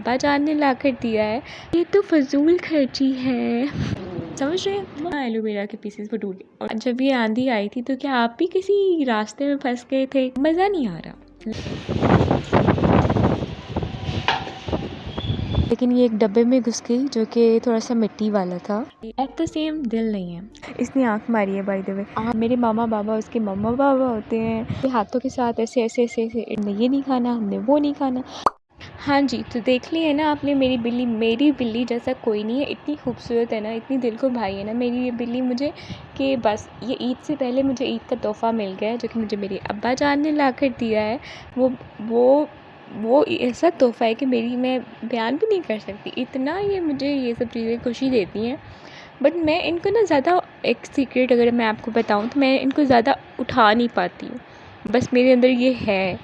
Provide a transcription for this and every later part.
अब्बा जान ने ला कर दिया है, ये तो फजूल खर्ची है। समझ रहे हैं? हाँ, एलोवेरा के पीसेस वो टूट गए। और जब ये आंधी आई थी तो क्या आप भी किसी रास्ते में फंस गए थे? मज़ा नहीं आ रहा। लेकिन ये एक डब्बे में घुस गई जो कि थोड़ा सा मिट्टी वाला था। एट द सेम दिल नहीं है। इसने आंख मारी है बाय द वे। मेरे मामा बाबा उसके मम्मा बाबा होते हैं, हाथों के साथ ऐसे ऐसे ऐसे ऐसे, हमने ये नहीं खाना, हमने वो नहीं खाना। हाँ जी, तो देख ली है ना आपने मेरी बिल्ली जैसा कोई नहीं है। इतनी खूबसूरत है ना, इतनी दिल को भाई है ना मेरी ये बिल्ली मुझे, कि बस ये ईद से पहले मुझे ईद का तोहफ़ा मिल गया है जो कि मुझे मेरे अब्बा जान ने ला कर दिया है। वो वो ऐसा तोहफ़ा है कि मैं बयान भी नहीं कर सकती। इतना ये मुझे ये सब चीज़ें खुशी देती हैं। बट मैं इनको ना ज़्यादा, एक सीक्रेट अगर मैं आपको बताऊँ तो मैं इनको ज़्यादा उठा नहीं पाती हूँ, बस मेरे अंदर ये है।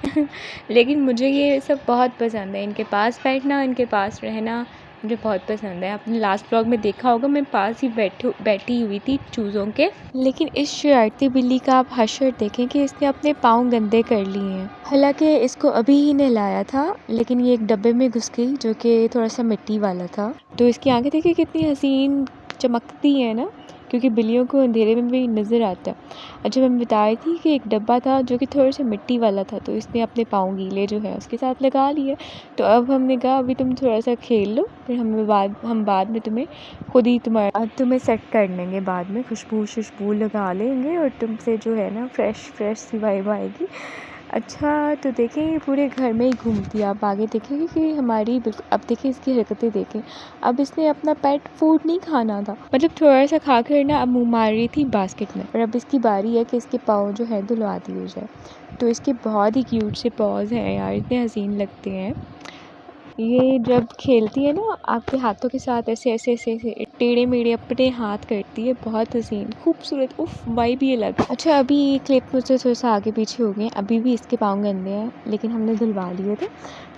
लेकिन मुझे ये सब बहुत पसंद है, इनके पास बैठना, इनके पास रहना मुझे बहुत पसंद है। आपने लास्ट व्लॉग में देखा होगा मैं पास ही बैठी हुई थी चूज़ों के। लेकिन इस शरारती बिल्ली का आप हशर देखें कि इसने अपने पाँव गंदे कर लिए हैं। हालांकि इसको अभी ही नहलाया था, लेकिन ये एक डब्बे में घुस गई जो कि थोड़ा सा मिट्टी वाला था। तो इसकी आंखें देखिए कितनी हसीन चमकती है ना, क्योंकि बिल्लियों को अंधेरे में भी नज़र आता है। अच्छा, मैं बता रही थी कि एक डब्बा था जो कि थोड़ा सा मिट्टी वाला था, तो इसने अपने पाँव गीले जो है उसके साथ लगा लिए। तो अब हमने कहा अभी तुम थोड़ा सा खेल लो, फिर हम बाद में तुम्हें सेट कर लेंगे, बाद में खुशबू लगा लेंगे और तुमसे जो है ना फ्रेश सी वाइब आएगी। अच्छा, तो देखें ये पूरे घर में ही घूमती है। आप आगे देखेंगे कि हमारी बिल्कुल, अब देखिए इसकी हरकतें देखें। अब इसने अपना पेट फूड नहीं खाना था, मतलब थोड़ा सा खा कर ना अब मुँह मार रही थी बास्केट में, और अब इसकी बारी है कि इसके पाँव जो है धुलवा दिए जाए। तो इसके बहुत ही क्यूट से पॉज हैं यार, इतने हसीन लगते हैं। ये जब खेलती है ना आपके हाथों के साथ ऐसे ऐसे ऐसे ऐसे टेढ़े मेढ़े अपने हाथ करती है, बहुत हसीन खूबसूरत, उफ वाइब ही अलग। अच्छा, अभी ये क्लिप मुझसे थोड़ा सा आगे पीछे हो गए, अभी भी इसके पाँव गंदे हैं लेकिन हमने धुलवा लिए थे।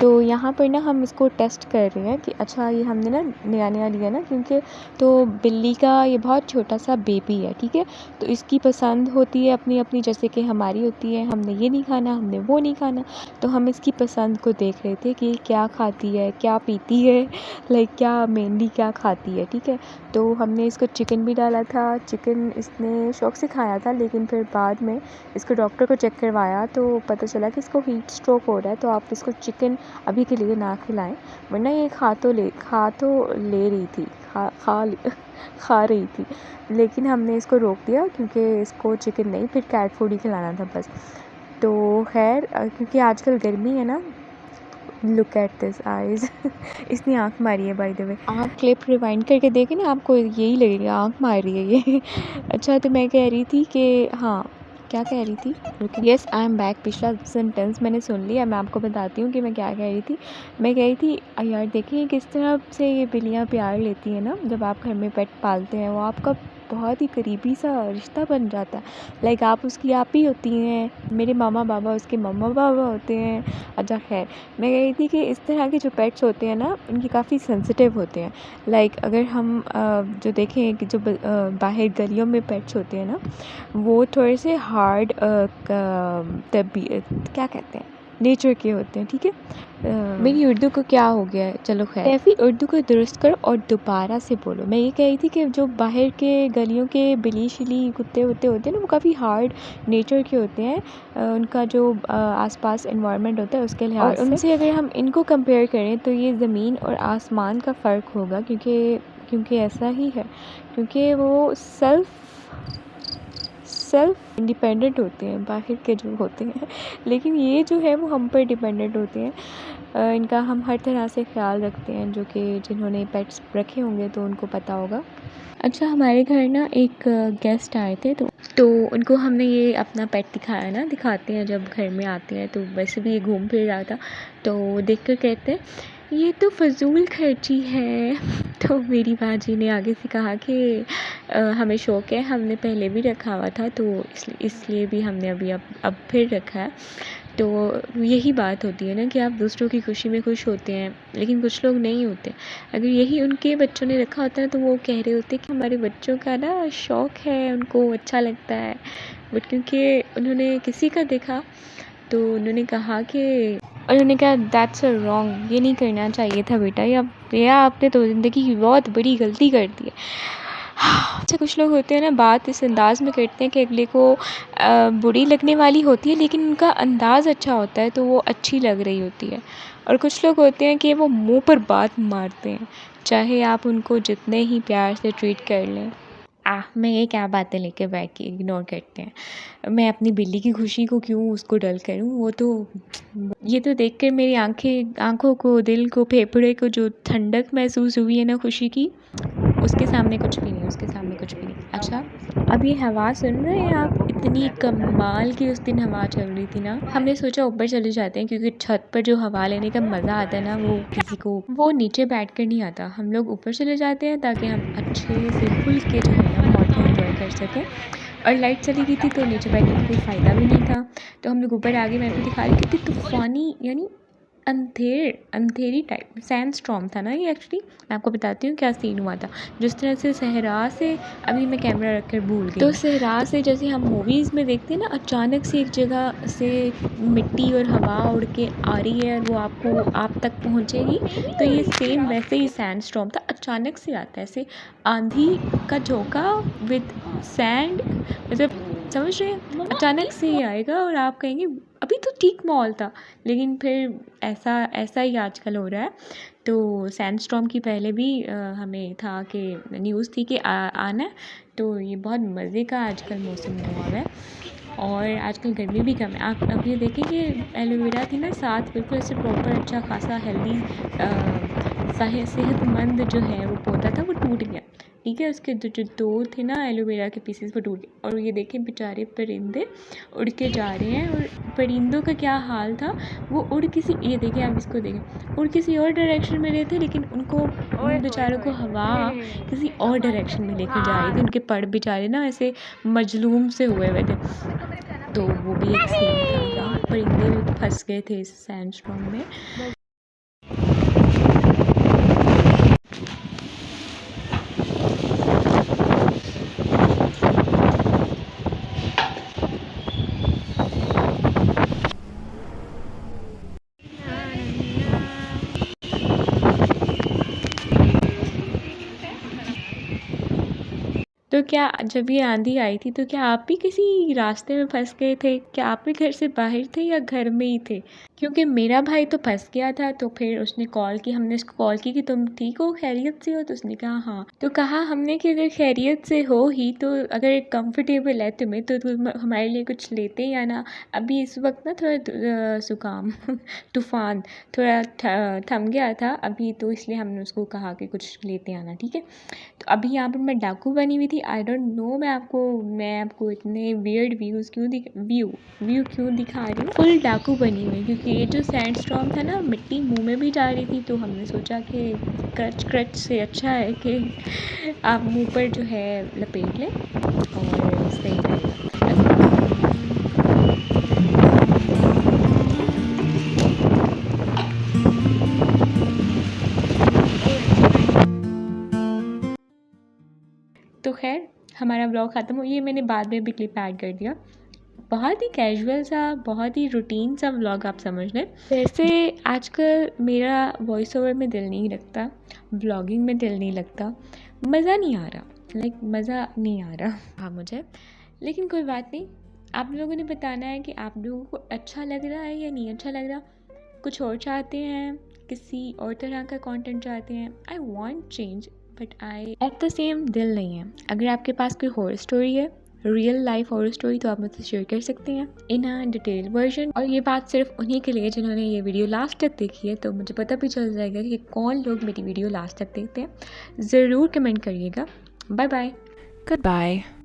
तो यहाँ पर ना हम इसको टेस्ट कर रहे हैं कि अच्छा ये हमने ना नया लिया ना, क्योंकि तो बिल्ली का ये बहुत छोटा सा बेबी है, ठीक है। तो इसकी पसंद होती है अपनी अपनी, जैसे कि हमारी होती है, हमने ये नहीं खाना, हमने वो नहीं खाना। तो हम इसकी पसंद को देख रहे थे कि क्या खाती है, क्या पीती है, लाइक क्या मेनली क्या खाती है, ठीक है। तो हमने इसको चिकन भी डाला था। चिकन इसने शौक़ से खाया था, लेकिन फिर बाद में इसको डॉक्टर को चेक करवाया तो पता चला कि इसको हीट स्ट्रोक हो रहा है। तो आप इसको चिकन अभी के लिए ना खिलाएं, वरना ये खा तो ले रही थी, खा रही थी। लेकिन हमने इसको रोक दिया क्योंकि इसको चिकन नहीं, फिर कैट फूड ही खिलाना था बस। तो खैर, क्योंकि आजकल गर्मी है ना, लुक एट दिस आइज़। इसने आँख मारी है बाय द वे। आप क्लिप रिवाइंड करके देखें ना, आपको यही लगेगा आँख मार रही है ये। अच्छा, तो मैं कह रही थी कि हाँ, क्या कह रही थी? Yes, I am back. पिछला सेंटेंस मैंने सुन लिया, मैं आपको बताती हूँ कि मैं क्या कह रही थी। मैं कह रही थी यार देखिए किस तरह से ये बिल्लियाँ प्यार लेती हैं ना, जब आप घर में पेट पालते हैं वो आपका बहुत ही करीबी सा रिश्ता बन जाता है। लाइक आप उसकी आप ही होती हैं, मेरे मामा बाबा उसके मम्मा बाबा होते हैं। अच्छा खैर, मैं कह रही थी कि इस तरह के जो पेट्स होते हैं ना, उनके काफ़ी सेंसिटिव होते हैं। लाइक अगर हम जो देखें कि जो बाहर गलियों में पेट्स होते हैं ना, वो थोड़े से हार्ड क्या कहते हैं, नेचर के होते हैं, ठीक है। मेरी उर्दू को क्या हो गया है, चलो खैर, कैफ़ी उर्दू को दुरुस्त करो और दोबारा से बोलो। मैं ये कह रही थी कि जो बाहर के गलियों के बिल्ली शिली कुत्ते होते हैं ना, वो काफ़ी हार्ड नेचर के होते हैं। उनका जो आसपास एनवायरनमेंट होता है उसके लिहाज से, और उनसे अगर हम इनको कंपेयर करें तो ये ज़मीन और आसमान का फ़र्क होगा, क्योंकि ऐसा ही है, क्योंकि वो सेल्फ़ इंडिपेंडेंट होते हैं बाहर के जो होते हैं, लेकिन ये जो है वो हम पर डिपेंडेंट होते हैं। इनका हम हर तरह से ख्याल रखते हैं, जो कि जिन्होंने पेट्स रखे होंगे तो उनको पता होगा। अच्छा, हमारे घर ना एक गेस्ट आए थे, तो उनको हमने ये अपना पेट दिखाया ना, दिखाते हैं जब घर में आते हैं, तो वैसे भी ये घूम फिर रहा था, तो देख कर कहते हैं ये तो फजूल खर्ची है। तो मेरी बाजी ने आगे से कहा कि हमें शौक़ है, हमने पहले भी रखा हुआ था, तो इसलिए भी हमने अभी अब फिर रखा है। तो यही बात होती है ना कि आप दूसरों की खुशी में खुश होते हैं, लेकिन कुछ लोग नहीं होते। अगर यही उनके बच्चों ने रखा होता है तो वो कह रहे होते कि हमारे बच्चों का ना शौक़ है, उनको अच्छा लगता है। बट क्योंकि उन्होंने किसी का देखा तो उन्होंने कहा कि और उन्होंने कहा दैट्स रॉन्ग, ये नहीं करना चाहिए था बेटा, या आपने तो ज़िंदगी की बहुत बड़ी गलती कर दी है। अच्छा, कुछ लोग होते हैं ना, बात इस अंदाज़ में करते हैं कि अगले को बुरी लगने वाली होती है, लेकिन उनका अंदाज़ अच्छा होता है तो वो अच्छी लग रही होती है। और कुछ लोग होते हैं कि वो मुंह पर बात मारते हैं, चाहे आप उनको जितने ही प्यार से ट्रीट कर लें। मैं ये क्या बातें लेके बैठ के इग्नोर करते हैं। मैं अपनी बिल्ली की खुशी को क्यों उसको डल करूँ, वो तो ये तो देखकर मेरी आँखों को, दिल को, फेफड़े को जो ठंडक महसूस हुई है ना खुशी की, उसके सामने कुछ भी नहीं, उसके सामने कुछ भी नहीं। अच्छा, अब ये हवा सुन रहे हैं आप? इतनी कमाल की उस दिन हवा चल रही थी ना, हमने सोचा ऊपर चले जाते हैं, क्योंकि छत पर जो हवा लेने का मज़ा आता है ना, वो किसी को वो नीचे बैठ कर नहीं आता। हम लोग ऊपर चले जाते हैं ताकि हम अच्छे से खुल के जो है ना हवा को एंजॉय कर सकें। और लाइट चली गई थी तो नीचे बैठने का कोई फ़ायदा भी नहीं था, तो हम लोग ऊपर आ गए। मैं आपको दिखा रही थी तूफ़ानी, यानी अंधेरी टाइप सैंड स्टॉर्म था ना ये। एक्चुअली मैं आपको बताती हूँ क्या सीन हुआ था। जिस तरह से सहरा से, अभी मैं कैमरा रख कर भूल गई, तो सहरा से जैसे हम मूवीज़ में देखते हैं ना, अचानक से एक जगह से मिट्टी और हवा उड़ के आ रही है और वो आप तक पहुँचेगी, तो ये सेम वैसे ही सैंड स्टॉर्म था। अचानक से आता है ऐसे आंधी का झोंका विद सैंड, मतलब समझ रहे हैं, अचानक से ही आएगा और आप कहेंगे अभी तो ठीक माहौल था, लेकिन फिर ऐसा ही आजकल हो रहा है। तो सैंड स्टॉर्म की पहले भी हमें था कि न्यूज़ थी कि आना है, तो ये बहुत मज़े का आजकल मौसम हुआ है। और आजकल गर्मी भी कम है। आप अब ये देखें कि एलोवेरा थी ना साथ, बिल्कुल ऐसे प्रॉपर अच्छा खासा हेल्दी सेहतमंद जो है वो पौधा था, वो टूट गया। ठीक है, उसके जो दो थे ना एलोवेरा के पीसेस, वो टूट गए। और ये देखें बेचारे परिंदे उड़ के जा रहे हैं, और परिंदों का क्या हाल था, वो ये देखें, आप इसको देखें, उड़ किसी और डायरेक्शन में रहे थे, लेकिन उन बेचारों को हवा किसी और डायरेक्शन में लेकर जा रही थी। उनके पड़ बेचारे ना ऐसे मजलूम से हुए हुए थे। तो वो भी एक सीन था जहाँ परिंदे भी फंस गए थे इस सैंड स्टॉर्म में। तो क्या जब ये आंधी आई थी तो क्या आप भी किसी रास्ते में फंस गए थे? क्या आप भी घर से बाहर थे या घर में ही थे? क्योंकि मेरा भाई तो फंस गया था, तो फिर उसने कॉल की, हमने उसको कॉल की कि तुम ठीक हो, खैरियत से हो? तो उसने कहा हाँ। तो कहा हमने कि अगर खैरियत से हो ही तो अगर कंफर्टेबल है तुम्हें तो तुम हमारे लिए कुछ लेते ही आना। अभी इस वक्त ना थोड़ा ज़ुकाम तूफ़ान थोड़ा थम गया था अभी, तो इसलिए हमने उसको कहा कि कुछ लेते आना, ठीक है। तो अभी यहाँ पर मैं डाकू बनी हुई थी। आई डोंट नो मैं आपको इतने वियर्ड व्यू क्यों दिखा रही हूँ। फुल डाकू बनी हुई, क्योंकि ये जो सैंड स्टॉर्म था ना, मिट्टी मुंह में भी जा रही थी, तो हमने सोचा कि क्रच से अच्छा है कि आप मुंह पर जो है लपेट लें और सही रहेगा। तो खैर हमारा ब्लॉग ख़त्म हो, ये मैंने बाद में भी क्लिप ऐड कर दिया। बहुत ही कैजुअल सा, बहुत ही रूटीन सा व्लॉग आप समझ लें। वैसे आजकल मेरा वॉइस ओवर में दिल नहीं लगता, व्लॉगिंग में दिल नहीं लगता, मज़ा नहीं आ रहा, मज़ा नहीं आ रहा हाँ मुझे। लेकिन कोई बात नहीं, आप लोगों ने बताना है कि आप लोगों को अच्छा लग रहा है या नहीं अच्छा लग रहा। कुछ और चाहते हैं, किसी और तरह का कंटेंट चाहते हैं। I want change but I at the same दिल नहीं है। अगर आपके पास कोई हॉरर स्टोरी है, रियल लाइफ हॉरर स्टोरी, तो आप मुझसे शेयर कर सकते हैं इन अ डिटेल वर्जन। और ये बात सिर्फ उन्हीं के लिए जिन्होंने ये वीडियो लास्ट तक देखी है, तो मुझे पता भी चल जाएगा कि कौन लोग मेरी वीडियो लास्ट तक देखते हैं। ज़रूर कमेंट करिएगा। Bye bye, good bye.